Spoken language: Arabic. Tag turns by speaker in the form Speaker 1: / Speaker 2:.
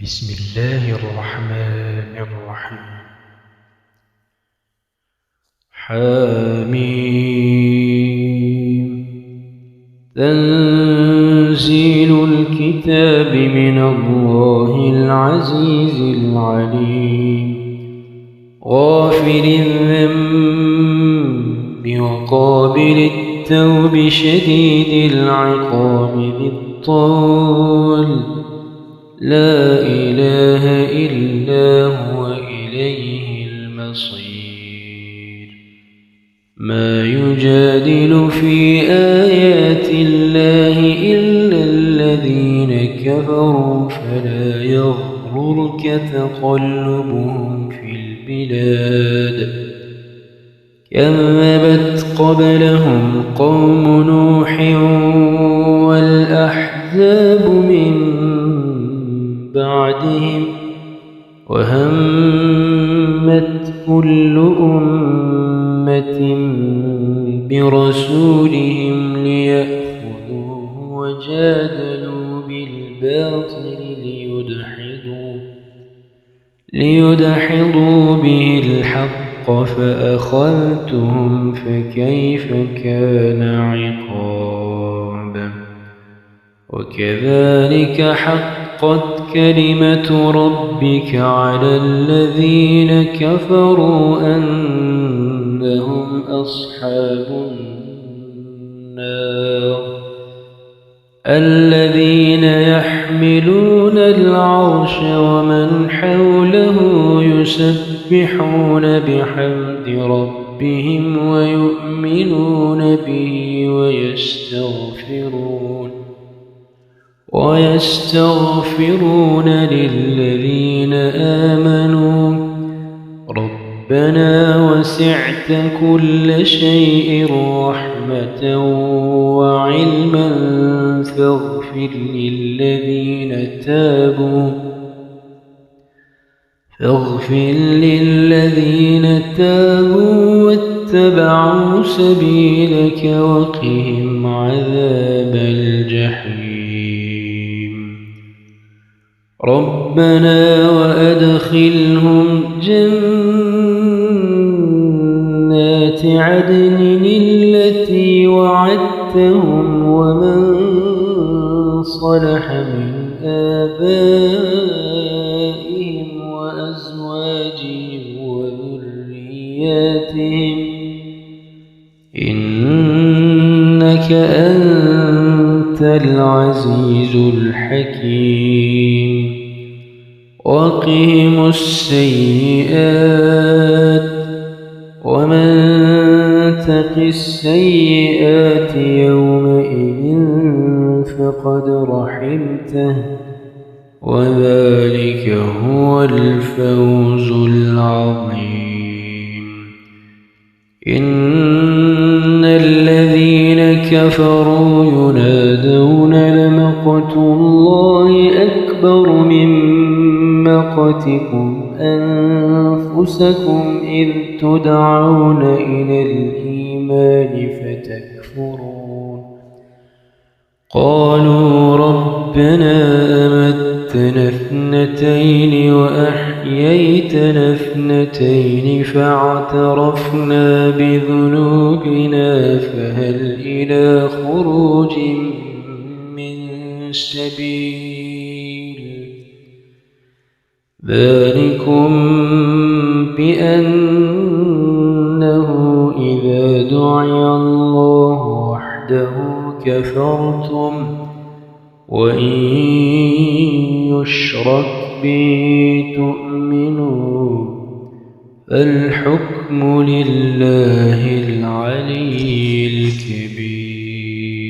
Speaker 1: بسم الله الرحمن الرحيم. حميم. تنزيل الكتاب من الله العزيز العليم، غافر الذنب وقابل التوب شديد العقاب ذي الطول، لا إله إلا هو إليه المصير. ما يجادل في آيات الله إلا الذين كفروا، فلا يغررك تقلبهم في البلاد. كذبت قبلهم قوم نوح والأحزاب من بعدهم، وهمت كل أمة برسولهم ليأخذوه، وجادلوا بالباطل ليدحضوا به الحق، فأخذتهم فكيف كان عقاب. وكذلك حقت كلمة ربك على الذين كفروا أنهم أصحاب النار. الذين يحملون العرش ومن حوله يسبحون بحمد ربهم ويؤمنون به ويستغفرون للذين آمنوا ربنا وسعت كل شيء رحمة وعلما فاغفر للذين تابوا واتبعوا سبيلك وقهم عذاب الجحيم. ربنا وأدخلهم جنات عدن التي وعدتهم ومن صلح من آبائهم وأزواجهم وذرياتهم إنك أنت العزيز الحكيم. وقهم السيئات، ومن تق السيئات يومئذ فقد رحمته، وذلك هو الفوز العظيم. إن الذين كفروا ينادون لمقت الله أكبر من مقتكم أنفسكم إذ تدعون إلى الإيمان فتكفرون. قالوا ربنا أمتنا اثنتين وأحييتنا اثنتين فاعترفنا بذنوبنا فهل إلى خروج من سبيل. ذلكم بأنه إذا دعي الله وحده كفرتم، وإن يشرك به تؤمنوا، فالحكم لله العلي